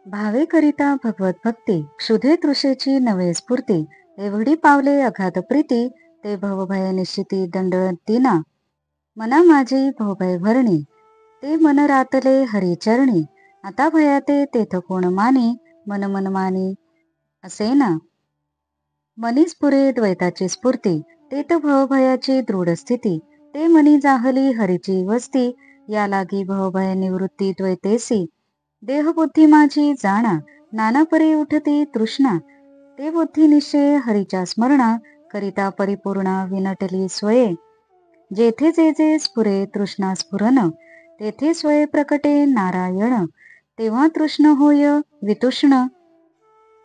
भावे करिता भगवत भक्ती क्षुधे तृषेची नवे स्फूर्ती एवढी पावले अगाध प्रीती ते भवभय निश्चिती दंड दिना मना माझी भवभय भरणी ते मन रातले हरिचरणी आता भयाते तेथ कोण मानी मन मन मानी असे ना मनी स्फुरे द्वैताची स्फूर्ती तेथ भवभयाची दृढ स्थिती ते मनी जाहली हरीची वस्ती या लागी भवभय निवृत्ती द्वैतेसी देहबुद्धी माझी जाणा नाना परी उठती तृष्णा ते बुद्धी निश्चय हरीच्या स्मरणा करिता परिपूर्णा विनटली स्वये जेथे जे जे स्फुरे तृष्णा स्फुरन तेथे स्वये प्रकटे नारायण तेव्हा तृष्ण होय वितुष्ण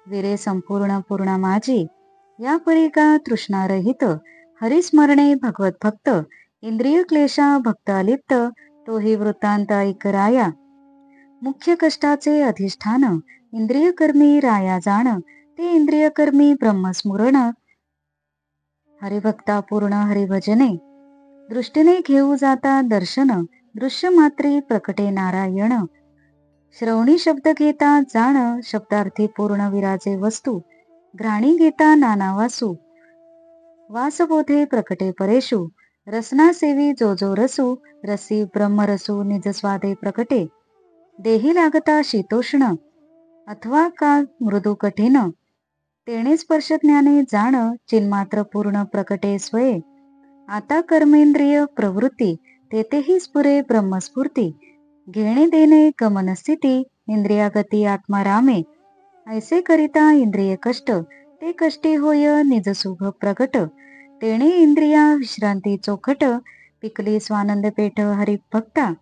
विरे संपूर्ण पूर्णा माझी या परी का तृष्णारहित हरिस्मरणे भगवत भक्त इंद्रिय क्लेशा भक्त अलिप्त तोही वृत्तांत ऐकराया मुख्य कष्टाचे अधिष्ठान इंद्रिय कर्मी राया जाण ते इंद्रिय कर्मी ब्रह्मस्मरण हरिभक्ता पूर्ण हरिभजने दृष्टीने घेऊ जाता दर्शन दृश्य मात्री प्रकटे नारायण श्रवणी शब्द घेता जाण शब्दार्थी पूर्ण विराजे वस्तू घ्राणी घेता नाना वासू वासबोधे प्रकटे परेशू रसना सेवी जो जो रसू रसी ब्रह्मरसू निज स्वादे प्रकटे देही लागता शीतोष्ण अथवा का मृदू कठीण तेणे स्पर्श ज्ञाने जाण चिन्मात्र पूर्ण प्रकटे स्वये आता कर्मेंद्रिय प्रवृत्ती तेथेही स्फुरे ब्रह्मस्फूर्ती घेणे देणे गमन स्थिती इंद्रियागती आत्मा रामे ऐसे करिता इंद्रिय कष्ट ते कष्टी होय निज सुख प्रगट तेणे इंद्रिया विश्रांती चोखट पिकली स्वानंद पेठ हरिभक्ता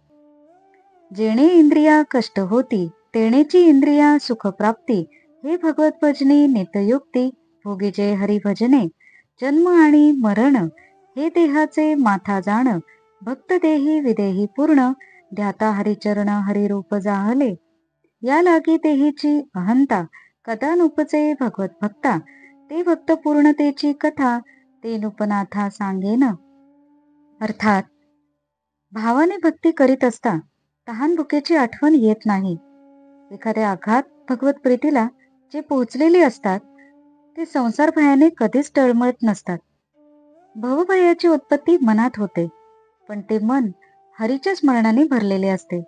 जेणे इंद्रिया कष्ट होती तेणेची इंद्रिया सुख प्राप्ती हे भगवत भजनी नित्ययुक्ती भोगीचे हरिभजने जन्म आणि मरण हे देहाचे माथा जाण भक्त देही विदेही पूर्ण ध्याता हरिचरण हरिरूप जाहले या लागी देहीची अहंता कदा नुपचे भगवत भक्ता ते भक्त पूर्णतेची कथा ते नुपनाथा सांगेन. अर्थात भावाने भक्ती करीत असता तहान भुकेची आठवण येत नाही. एखाद्या आघात भगवत प्रीतीला जे पोहोचलेले असतात ते संसार भयाने कधीच टळमळत नसतात. भवभयाची उत्पत्ती मनात होते, पण ते मन हरीच्या स्मरणाने भरलेले असते.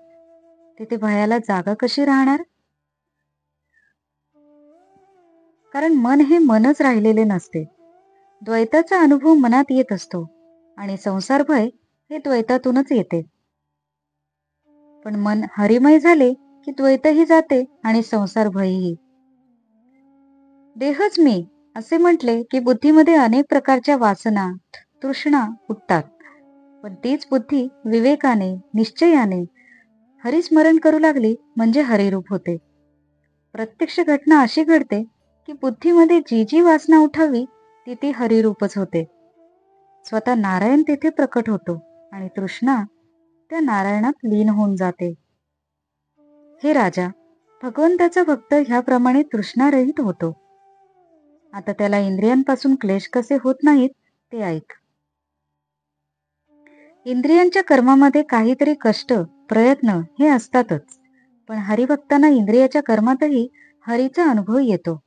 तिथे भयाला जागा कशी राहणार? कारण मन हे मनच राहिलेले नसते. द्वैताचा अनुभव मनात येत असतो आणि संसार भय हे द्वैतातूनच येते. पण मन हरिमय झाले की द्वैतही जाते आणि संसार भयही. देहच मी असे म्हटले की बुद्धीमध्ये अनेक प्रकारच्या वासना तृष्णा उठतात. पण तीच बुद्धी विवेकाने निश्चयाने हरिस्मरण करू लागली म्हणजे हरिरूप होते. प्रत्यक्ष घटना अशी घडते की बुद्धीमध्ये जी जी वासना उठावी ती हरिरूपच होते. स्वतः नारायण तेथे प्रकट होतो आणि तृष्णा त्या नारायणात लीन होऊन जाते. हे राजा, भगवंताचा भक्त ह्याप्रमाणे तृष्णारहित होतो. आता त्याला इंद्रियांपासून क्लेश कसे होत नाहीत ते ऐक. इंद्रियांच्या कर्मामध्ये काहीतरी कष्ट प्रयत्न हे असतातच, पण हरिभक्तांना इंद्रियाच्या कर्मातही हरीचा अनुभव येतो.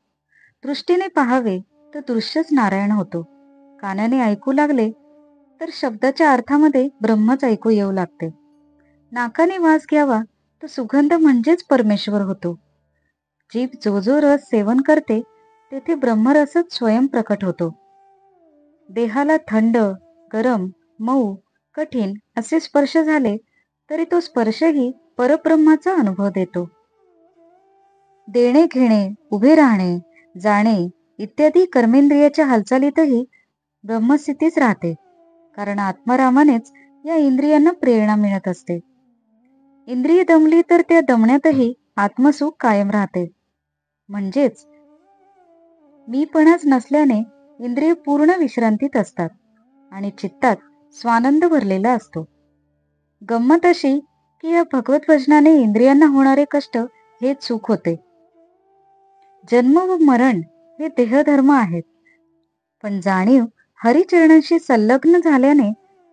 दृष्टीने पाहावे तर दृश्यच नारायण होतो. कानाने ऐकू लागले तर शब्दाच्या अर्थामध्ये ब्रह्मच ऐकू येऊ लागते. नाकाने वास घ्यावा तर सुगंध म्हणजेच परमेश्वर होतो. जीभ जो जो रस सेवन करते तेथे ब्रह्मरसच स्वयं प्रकट होतो. देहाला थंड गरम मऊ कठीण असे स्पर्श झाले तरी तो स्पर्शही परब्रह्माचा अनुभव देतो. देणे घेणे उभे राहणे जाणे इत्यादी कर्मेंद्रियाच्या हालचालीतही ब्रह्मस्थितीच राहते. कारण आत्मारामानेच या इंद्रियांना प्रेरणा मिळत असते. इंद्रिय दमली तर त्या दमण्यातही आत्मसुख कायम राहते. म्हणजेच मीपणाच नसल्याने इंद्रिय पूर्ण विश्रांतीत असतात आणि चित्तात स्वानंद भरलेला असतो. गंमत अशी की या भगवत भजनाने इंद्रियांना होणारे कष्ट हेच सुख होते. जन्म व मरण हे देहधर्म आहेत, पण जाणीव हरिचरणांशी संलग्न झाल्याने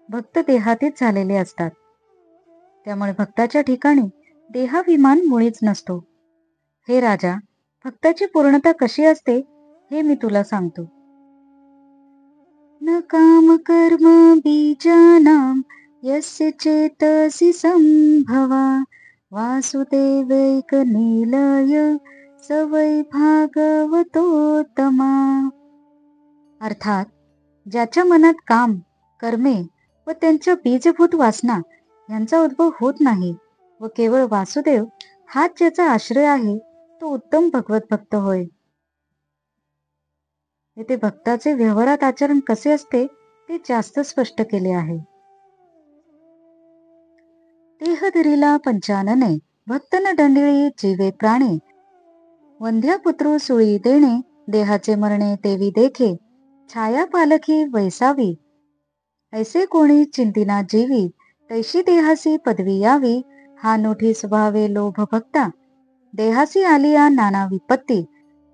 भक्त देहातीत झालेले असतात. त्यामुळे भक्ताच्या ठिकाणी देहाभिमान मुळीच नसतो. हे राजा, भक्ताची पूर्णता कशी असते हे मी तुला सांगतो. न काम कर्म बीजानां यस्य चेतसि संभवा वासुदेवैक निलय स वै भागवतोत्तमा. अर्थात, ज्याच्या मनात काम, कर्मे व त्यांच्या बीजभूत वासना यांचा उद्भव होत नाही व केवळ वासुदेव हाच ज्याचा आश्रय आहे, तो उत्तम भगवत भक्त होय. येथे भक्ताचे व्यवहारात आचरण कसे असते ते जास्त स्पष्ट केले आहे. देह धरिला पंचानने भक्त न दंडिळी जीवे प्राणे वंध्या पुत्रू सुळी देणे देहाचे मरणे तेवी देखे छाया पालखी वैसावी ऐसे कोणी चिंतिना जीवी तैशी देहासी पदवी यावी हा नोठी स्वभावे लोभ भक्ता देहासी आलिया नाना विपत्ती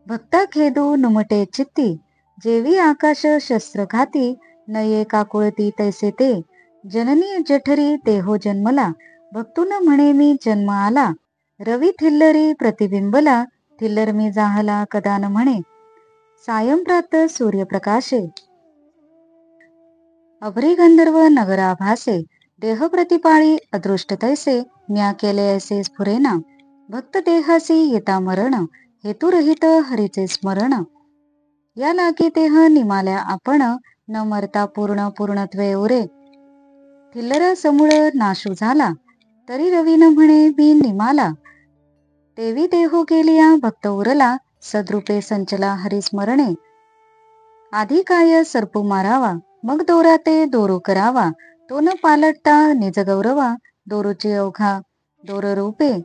भक्ता खेदू नुमटे चित्ती जेवी आकाश शस्त्रघाती नये काकुळती तैसे ते जननी जठरी देहो जन्मला भक्तून म्हणे मी जन्म आला रवी थिल्लरी प्रतिबिंबला थिल्लर मी जाहला कदा न म्हणे सायंप्रात सूर्यप्रकाशे अभरी गंधर्व नगराभासे देह प्रतिपाळी अदृष्ट तैसे म्या केले ऐसे स्फुरेना भक्त देहासी येता मरण हेतुरहित हरीचे स्मरण या लागी देह निमाल्या आपण न मरता पूर्ण पूर्णत्वे उरे थिल्लरा समूळ नाशू झाला तरी रवीन म्हणे मी निमाला देवी देहो गेलिया भक्त उरला सद्रूपे संचला हरिस्मरणे आधी काय सर्पू मारावा मग दोरा ते दोरू करावा तो न पालटता निज गौरवा दोरूची अवघा दोर रूपे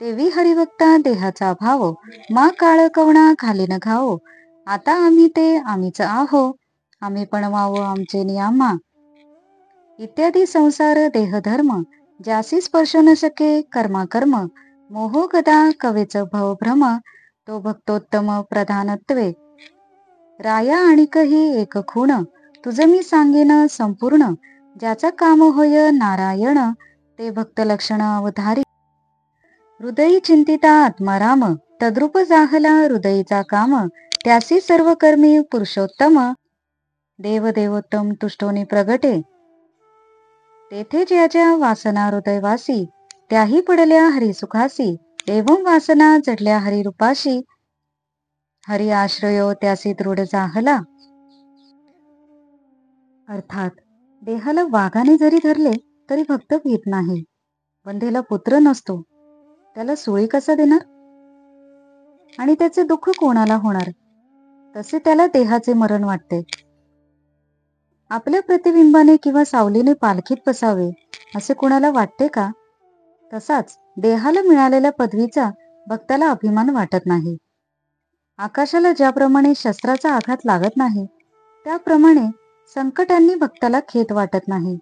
देवी हरिभक्ता देहाचा भाव मा काळ कवणा खाली न घावो आता आम्ही ते आम्हीच आहो आम्ही पण वावो आमचे नियामा इत्यादी संसार देहधर्म ज्यासी स्पर्श न शके कर्माकर्म मोहो गदा कवेच भवभ्रम तो भक्तोत्तम प्रधानत्वे राया आणिकही एक खूण तुझ मी सांगेन संपूर्ण ज्याचा काम होय नारायण ते भक्त लक्षण अवधारी हृदयी चिंतिता आत्माराम तद्रूप जाहला हृदयीचा काम त्यासी सर्व कर्मी पुरुषोत्तम देवदेवोत्तम तुष्टोनी प्रगटे तेथे ज्याच्या वासना हृदयवासी त्याही पडल्या हरिसुखासी एवं वासना जडल्या हरिरूपाशी हरि आश्रयो त्यासी दृढ जाहला. अर्थात, देहाला वाघाने जरी धरले तरी भक्त भीत नाही. वंध्येला पुत्र नसतो, त्याला सुळी कसा देणार आणि त्याचे दुःख कोणाला होणार. तसे त्याला देहाचे मरण वाटते. आपल्या प्रतिबिंबाने किंवा सावलीने पालखीत बसावे असे कोणाला वाटते का? तसाच देहाला मिळालेल्या पदवीचा भक्ताला अभिमान वाटत नाही. आकाशाला ज्याप्रमाणे शस्त्राचा आघात लागत नाही त्याप्रमाणे संकटांनी भक्ताला खेद वाटत नाही.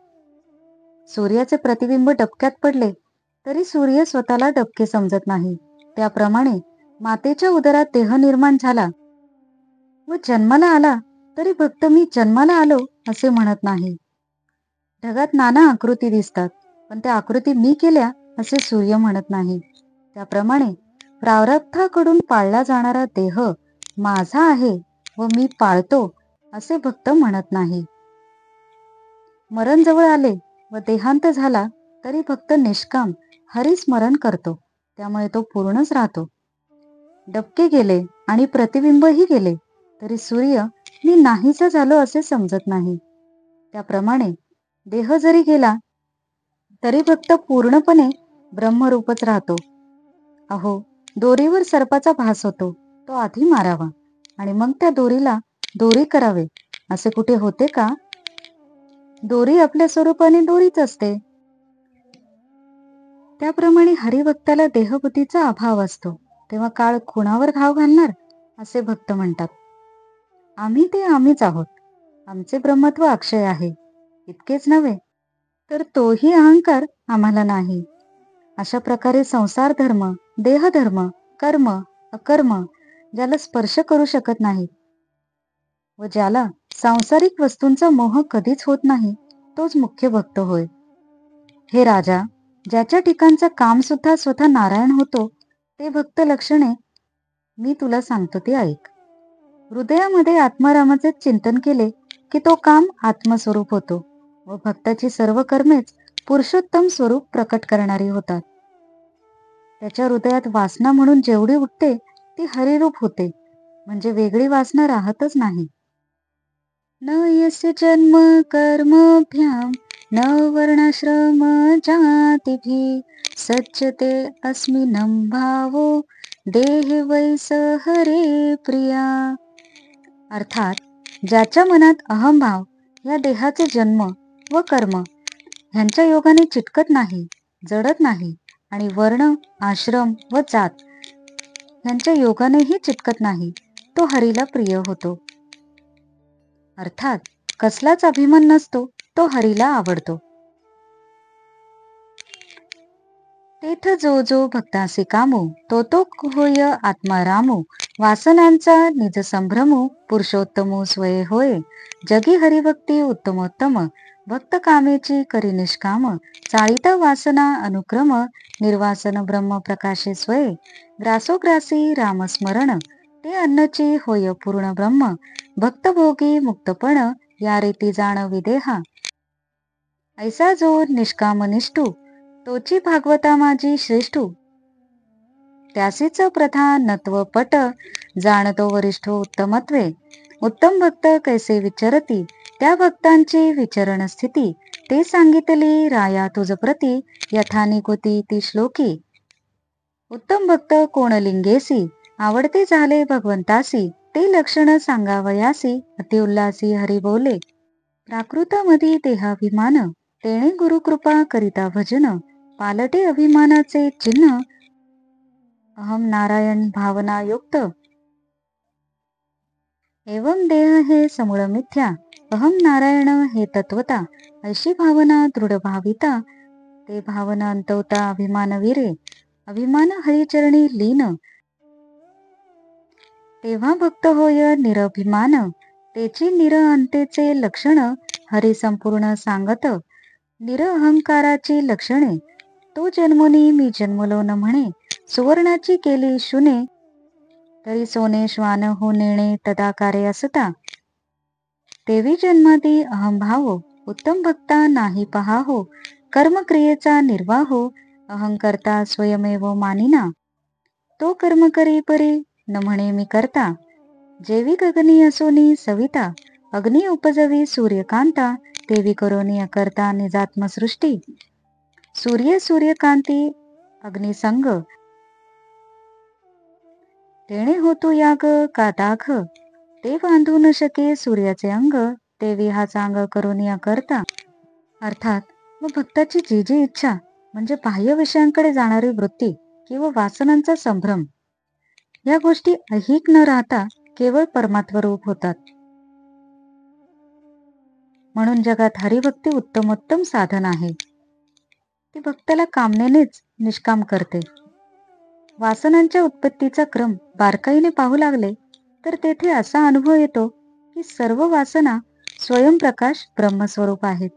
सूर्याचे प्रतिबिंब डबक्यात पडले तरी सूर्य स्वतःला डबके समजत नाही. त्याप्रमाणे मातेच्या उदरात देह निर्माण झाला व जन्माला आला तरी भक्त मी जन्माला आलो असे म्हणत नाही. ढगात नाना आकृती दिसतात पण त्या आकृती मी केल्या असे सूर्य म्हणत नाही. त्याप्रमाणे प्रारब्धाकडून पाळला जाणारा देह माझा आहे व मी पाळतो असे भक्त म्हणत नाही. मरण जवळ आले व देहांत झाला तरी भक्त निष्काम हरिस्मरण करतो, त्यामुळे तो पूर्णच राहतो. डबके गेले आणि प्रतिबिंबही गेले तरी सूर्य मी नाहीसा झालो असे समजत नाही. त्याप्रमाणे देह जरी गेला तरी भक्त पूर्णपणे ब्रह्मरूपच राहतो. अहो, दोरीवर सर्पाचा भास होतो, तो आधी मारावा आणि मग त्या दोरीला दोरी करावे असे कुठे होते का? दोरी आपल्या स्वरूपाने दोरीच असते. त्याप्रमाणे हरिभक्ताला देहबुद्धीचा अभाव असतो तेव्हा काळ खुणावर घाव घालणार असे भक्त म्हणतात. आम्ही ते आम्हीच आहोत, आमचे ब्रह्मत्व अक्षय आहे इतकेच नव्हे तर तोही अहंकार आम्हाला नाही. अशा प्रकारे संसार धर्म, देहधर्म, कर्म, अकर्म ज्याला स्पर्श करू शकत नाही व ज्याला सांसारिक वस्तूंचा मोह कधीच होत नाही तोच मुख्य भक्त होय. हे राजा, ज्याच्या ठिकाणचा काम सुद्धा स्वतः नारायण होतो ते भक्त लक्षणे मी तुला सांगतो ते ऐक. हृदयामध्ये आत्मारामाचे चिंतन केले की तो काम आत्मस्वरूप होतो व भक्ताची सर्व कर्मेच पुरुषोत्तम स्वरूप प्रकट करणारी होतात. त्याच्या हृदयात वासना म्हणून जेवढी उठते ती हरिरूप होते, म्हणजे वेगळी वासना राहतच नाही. न यस्य जन्म कर्मभ्याम न वर्णाश्रम जातिभिः सज्जते अस्मिनं भावो देहे वै स हरे प्रिया. अर्थात ज्याच्या मनात अहंभाव या देहाचे जन्म व कर्म ह्यांच्या योगाने चिटकत नाही, जडत नाही आणि वर्ण, आश्रम व जात ह्यांच्या योगानेही चिटकत नाही, तो हरीला प्रिय होतो. अर्थात कसलाच अभिमान नसतो, तो हरीला आवडतो. तेथ जो जो भक्तासी कामो तो तो होय आत्मा रामो वासनांचा निज संभ्रमो पुरुषोत्तमो स्वये होय जगी हरिभक्ती उत्तमोत्तम भक्त कामेची करी निष्काम चाळीता वासना अनुक्रम निर्वासन ब्रह्म प्रकाशे स्वये ग्रासोग्रासी रामस्मरण ते अन्नची होय पूर्ण ब्रह्म भक्तभोगी मुक्तपण या रीती जाण विदेहा. ऐसा जो निष्काम निष्ठू तोची भागवता माझी श्रेष्ठू त्यासीच प्रधान नत्व पट जाणतो वरिष्ठो उत्तमत्वे उत्तम भक्त कैसे विचरती त्या भक्तांची विचरण स्थिती ते सांगितली राया तुझ प्रती यथानिकुती ती श्लोकी. उत्तम भक्त कोण लिंगेसी आवडते झाले भगवंतासी ते लक्षण सांगावयासी अतिउल्लासी हरी बोले. प्राकृतामधी देहाभिमान तेणे गुरुकृपा करिता भजन पालटे अभिमानाचे चिन्ह अहम नारायण भावना युक्त. एवं देह हे समूळ मिथ्या अहम नारायण हे तत्वता अशी भावना दृढ भाविता ते भावना अंतवता अभिमान विरे अभिमान हरिचरणी लीन. तेव्हा भक्त होय निरभिमान तेची अंतेचे लक्षण हरी संपूर्ण सांगत निरअहंकाराची लक्षणे. तो जन्मोनी मी जन्मलो न म्हणे सुवर्णाची केली शुने तरी सोने श्वान हो नेणे तदाकारे असता. तेवी जन्मादी अहंभाव उत्तम भक्ता नाही पहाहो कर्मक्रियेचा निर्वाहो अहंकर्ता स्वयमेव मानिना. तो कर्म करी परी न म्हणे मी करता जेवी गगनी असोनी सविता अग्नी उपजवी सूर्यकांता तेवी करोनी अकर्ता निजात्मसृष्टी. सूर्यकांती अग्निसंग तेणे होतो याग का दाख ते बांधू न शके सूर्याचे अंग तेवी हा चांग करोनी अकर्ता. अर्थात व भक्ताची जी जी इच्छा म्हणजे बाह्य विषयांकडे जाणारी वृत्ती किंवा वासनांचा संभ्रम या गोष्टी ऐहिक न राहता केवळ परमात्म रूप होतात. म्हणून जगात हरिभक्ती उत्तमोत्तम साधन आहे. ती भक्ताला कामनेनेच निष्काम करते. वासनांच्या उत्पत्तीचा क्रम बारकाईने पाहू लागले तर तेथे असा अनुभव येतो की सर्व वासना स्वयंप्रकाश ब्रह्मस्वरूप आहेत.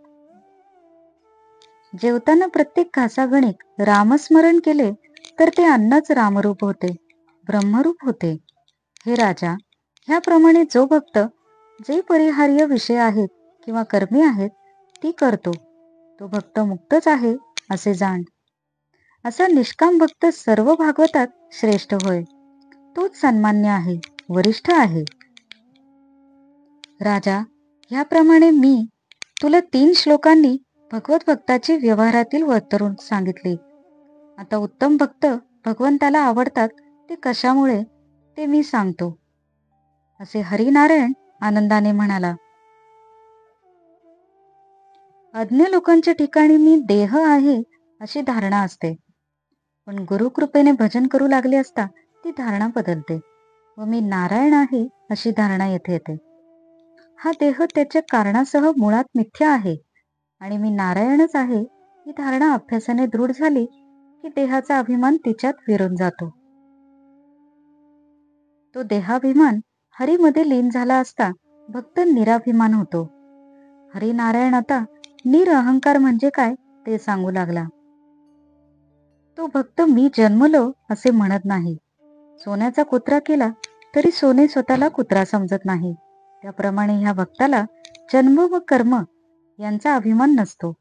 जेवताना प्रत्येक घासागणिक रामस्मरण केले तर ते अन्नच रामरूप होते, ब्रह्मरूप होते. हे राजा, ह्याप्रमाणे जो भक्त जे परिहार्य विषय आहेत किंवा कर्मे आहेत ती करतो तो भक्त मुक्तच आहे असे जाण. असा निष्काम भक्त सर्व भागवतात श्रेष्ठ होय. तोच सन्मान्य आहे, वरिष्ठ आहे. राजा, ह्याप्रमाणे मी तुला 3 श्लोकांनी भगवत भक्ताची व्यवहारातील वर्तणूक सांगितली. आता उत्तम भक्त भगवंताला आवडतात ते कशामुळे ते मी सांगतो. असे हरिनारायण आनंदाने म्हणाला. अज्ञ लोकांच्या ठिकाणी मी देह आहे अशी धारणा असते, पण गुरुकृपेने भजन करू लागले असता ती धारणा बदलते व मी नारायण आहे अशी धारणा येथे येते. हा देह त्याच्या कारणासह मुळात मिथ्या आहे आणि मी नारायणच आहे ही धारणा अभ्यासाने दृढ झाली की देहाचा अभिमान तिच्यात विरून जातो. तो देहाभिमान हरीमध्ये लीन झाला असता भक्त निराभिमान होतो. हरिनारायण आता निरअहंकार म्हणजे काय ते सांगू लागला. तो भक्त मी जन्मलो असे म्हणत नाही. सोन्याचा कुत्रा केला तरी सोने स्वतःला कुत्रा समजत नाही. त्याप्रमाणे ह्या भक्ताला जन्म व कर्म यांचा अभिमान नसतो.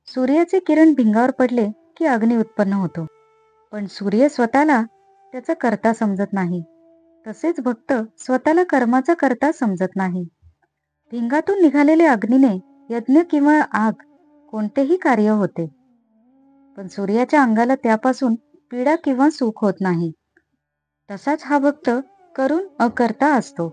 सूर्याचे किरण भिंगावर पडले की अग्नी उत्पन्न होतो, पण सूर्य स्वतःला त्याचा कर्ता समजत नाही. तसेच भक्त स्वतःला कर्माचा कर्ता समजत नाही. भिंगातून निघालेल्या अग्नीने यज्ञ किंवा आग कोणतेही कार्य होते, पण सूर्याच्या अंगाला त्यापासून पीडा किंवा सुख होत नाही. तसाच हा भक्त करून अकर्ता असतो.